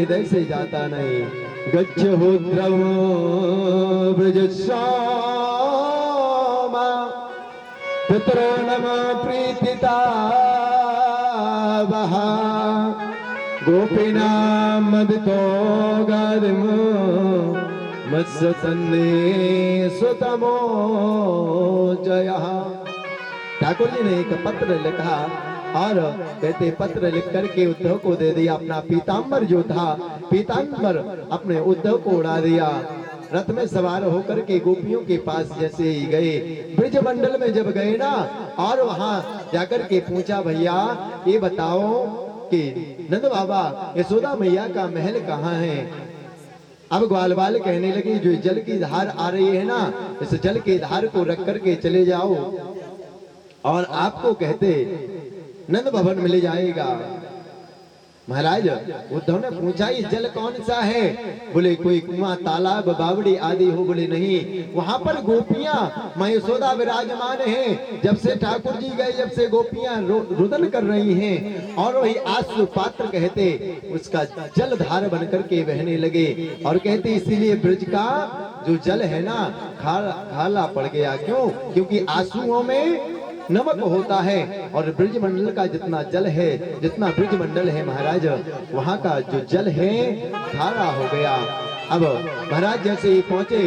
हृदय से जाता नहीं। गच्छ होत्रमो ब्रजस्वामा पितरो नम प्रीतिता वहा गोपीनां मदितो गादिमो मत्स्य तन्ने सुतमो जयः। ठाकुर जी ने एक पत्र लिखा और कहते पत्र लिख करके उद्धव को दे दिया। अपना पीतांबर जो था, पीतांबर अपने उद्धव को उड़ा दिया। रथ में सवार होकर के गोपियों के पास जैसे ही गए, ब्रज मंडल में जब गए ना, और वहां जाकर के पूछा, भैया ये बताओ कि नंद बाबा यशोदा मैया का महल कहाँ है। अब ग्वाल बाल कहने लगे, जो जल की धार आ रही है ना, इस जल की धार को रख करके चले जाओ और आपको कहते नंद भवन मिल जाएगा। महाराज उद्धव ने पूछा, ये जल कौन सा है? बोले कोई कुआं, तालाब, बावड़ी आदि हो। बोले नहीं, वहां पर गोपियां मां यशोदा विराजमान हैं। जब से ठाकुर जी गए, जब से गोपियां रुदन कर रही हैं और वही आसु पात्र कहते उसका जल धार बन करके बहने लगे। और कहते इसीलिए ब्रज का जो जल है ना खाला पड़ गया। क्यों? क्योंकि आंसुओं में नमक होता है और ब्रज मंडल का जितना जल है, जितना ब्रज मंडल है महाराज, वहां का जो जल है खारा हो गया। अब महाराज जैसे ही पहुंचे,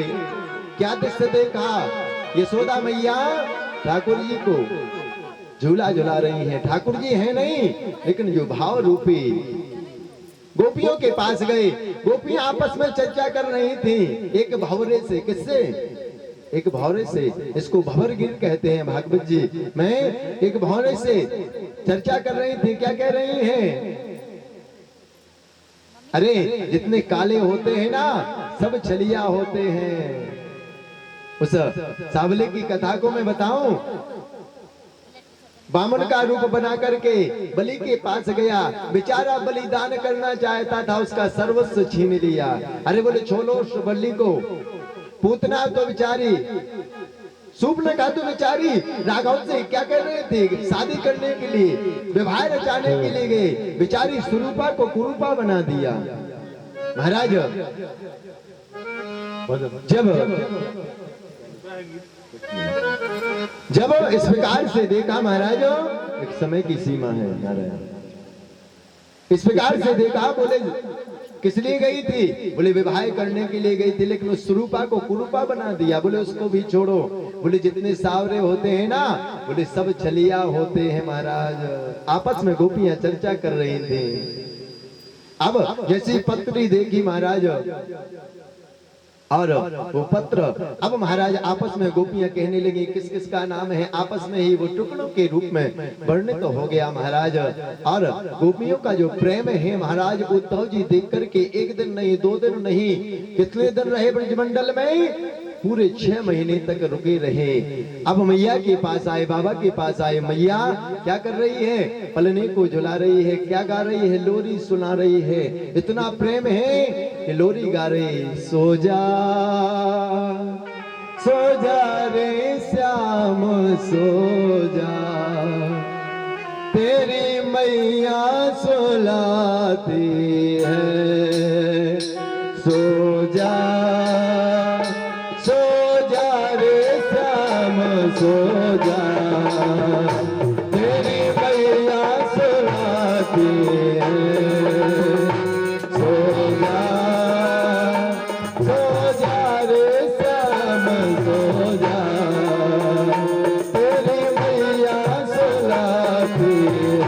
क्या दृश्य देखा? यशोदा मैया ठाकुर जी को झूला झुला रही हैं। ठाकुर जी है नहीं, लेकिन जो भाव रूपी गोपियों के पास गए। गोपियां आपस में चर्चा कर रही थी एक भंवरे से। किससे? एक भंवरे से। इसको भंवरगिर कहते हैं भागवत जी। मैं एक भंवरे से चर्चा कर रही थी। क्या कह रही हैं? अरे जितने काले होते हैं ना, सब छलिया होते हैं। उस सांवले की कथा को मैं बताऊं। बामन का रूप बना करके बलि के पास गया। बेचारा बलिदान करना चाहता था, उसका सर्वस्व छीन लिया। अरे बोले छोड़ो उस बलि को। पूतना तो बेचारी, सुपनका तो बेचारी राघव से क्या कर रहे थे? शादी करने के लिए, विवाह रचाने के लिए गए। बेचारी सुरूपा को कुरूपा बना दिया। महाराज जब इस प्रकार से देखा महाराज, एक समय की सीमा है नारायण। इस प्रकार से देखा, बोले किस लिए गई थी? बोले विवाह करने के लिए गई थी, लेकिन उस सुरूपा को कुरूपा बना दिया। बोले उसको भी छोड़ो। बोले जितने सावरे होते हैं ना, बोले सब छलिया होते हैं। महाराज आपस में गोपियां चर्चा कर रही थी। अब जैसी पत्री देखी महाराज, और वो पत्र, अब महाराज आपस में गोपियां कहने लगी किस किस का नाम है। आपस में ही वो टुकड़ों के रूप में वर्णित तो हो गया महाराज। और गोपियों का जो प्रेम है महाराज, उद्धव जी देख करके एक दिन नहीं, 2 दिन नहीं, कितने दिन रहे ब्रजमंडल में? पूरे 6 महीने तक रुके रहे। अब मैया के पास आए, बाबा के पास आए। मैया क्या कर रही है? पलने को झुला रही है। क्या गा रही है? लोरी सुना रही है। इतना प्रेम है कि लोरी गा रही। सो जा रे श्याम सो जा, तेरी मैया सुलाती है। सो जा रे श्याम सो जा, तेरी मैया सुलाती है। सो जा रे श्याम सो जा, तेरी मैया सुलाती है।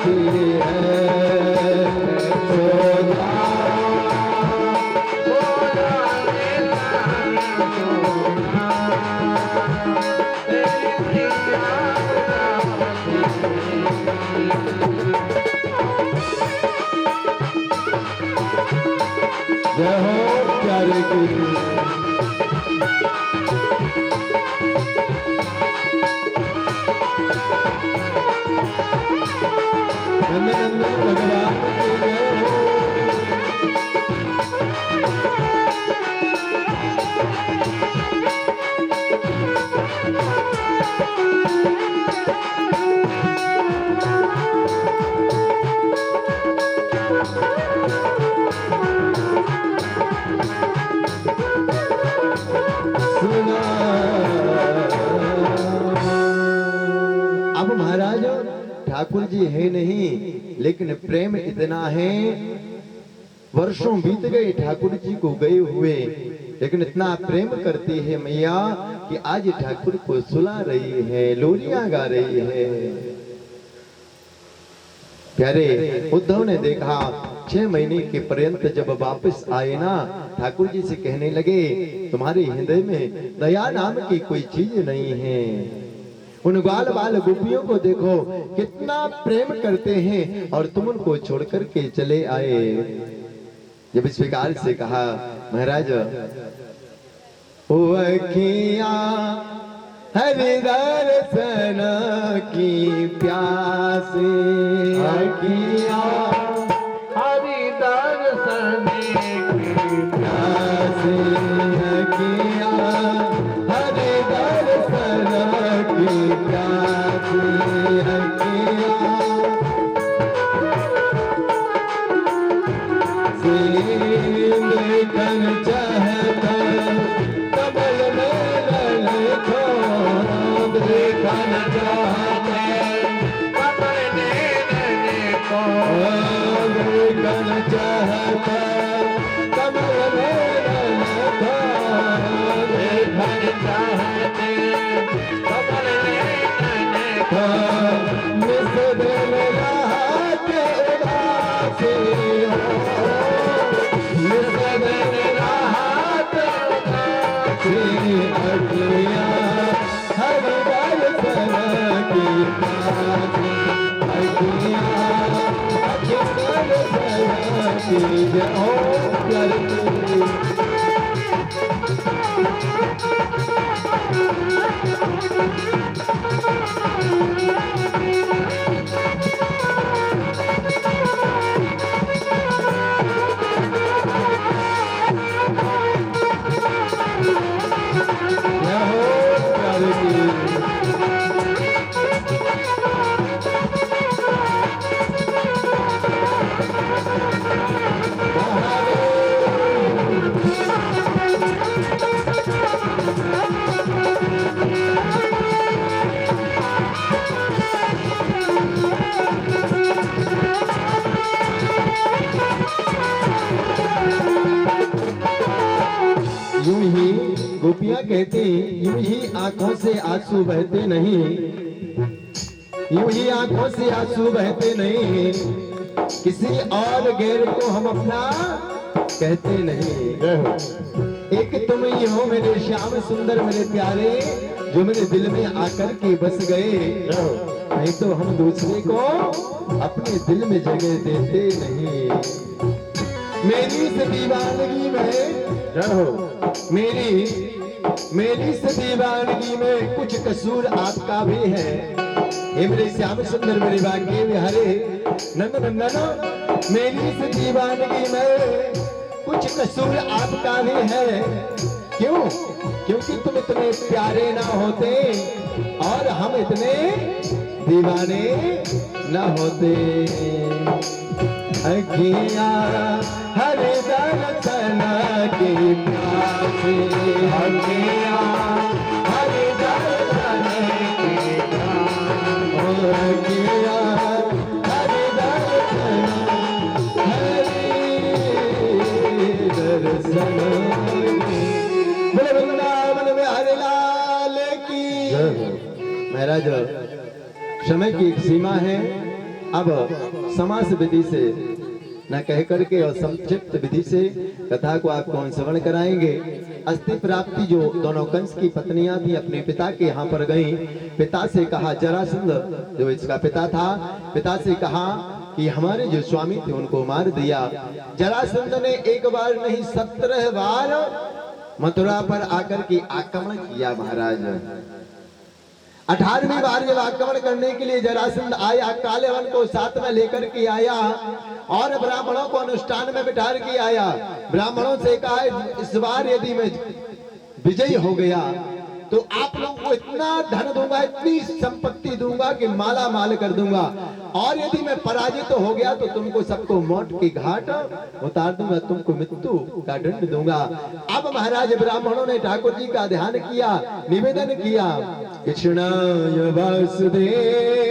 की है शोभा। जय हो प्यारे की। भगवान की जय हो। अब महाराज ठाकुर जी है नहीं, लेकिन प्रेम इतना है, वर्षों बीत गए ठाकुर जी को गए हुए, लेकिन इतना प्रेम करती है मैया कि आज ठाकुर को सुला रही है, लोरियां गा रही है। प्यारे उद्धव ने देखा 6 महीने के पर्यंत जब वापस आए ना, ठाकुर जी से कहने लगे तुम्हारे हृदय में दया नाम की कोई चीज नहीं है। उन ग्वाल बाल गोपियों को देखो कितना प्रेम करते हैं और तुम उनको छोड़ करके चले आए। जब इस प्रकार से कहा महाराज अखियां हरि दर्शन की प्यास, अखियां हरि दर्शन की प्यास, अखियां हरि दर्शन की प्यास, अखियां देखन चाहता कमल में ललको, देखन चाहता कमल में ललको, देखन चाहता कमल में ललको, देखन चाहते कमल में ललको, मिस दिल रात उदासी हो, अखियां हरि दर्शन की प्यास, अखियां हरि दर्शन की जय हो प्यारे की। यूं ही गोपियां कहती यूं ही आंखों से आंसू बहते नहीं, यूं ही आंखों से आंसू बहते नहीं, किसी और गैर को हम अपना कहते नहीं। एक तुम ही हो मेरे श्याम सुंदर मेरे प्यारे, जो मेरे दिल में आकर के बस गए, नहीं तो हम दूसरे को अपने दिल में जगह देते नहीं। मेरी इस दीवानगी में मेरी इस दीवानगी में कुछ कसूर आपका भी है। हे मेरे श्याम सुंदर मेरे भाग्य बिहारे नंद नंदन, मेरी इस दीवानगी में कुछ कसूर आपका भी है। क्यों? क्योंकि तुम इतने प्यारे ना होते और हम इतने दीवाने ना होते। अखियां हरि दर्शन की प्यास, अखियां हरि दर्शन की प्यास, अखियां हरि दर्शन, हरि दर्शन की। बोले वृंदावन में हरि लाल की। महाराज समय की एक सीमा है, अब समास विधि से न कह करके और संक्षिप्त विधि से कथा को आपको श्रवण कराएंगे। अस्थि प्राप्ति जो दोनों कंस की पत्नियां थी अपने पिता के यहाँ पर गईं, पिता से कहा, जरासंध जो इसका पिता था, पिता से कहा कि हमारे जो स्वामी थे उनको मार दिया। जरासंध ने एक बार नहीं 17 बार मथुरा पर आकर के आक्रमण किया महाराज। 18वीं बार जब आक्रमण करने के लिए जरासंध आया, काले वन को साथ में लेकर के आया और ब्राह्मणों को अनुष्ठान में बिठा के आया। ब्राह्मणों से कहा, इस बार यदि मैं विजयी हो गया तो आप लोगों को इतना धन दूंगा, इतनी संपत्ति दूंगा कि माला माल कर दूंगा, और यदि मैं पराजित तो हो गया तो तुमको सबको मौत की घाट उतार दूंगा, तुमको मृत्यु का दंड दूंगा। अब महाराज ब्राह्मणों ने ठाकुर जी का ध्यान किया, निवेदन किया, कृष्णाय वासुदेवाय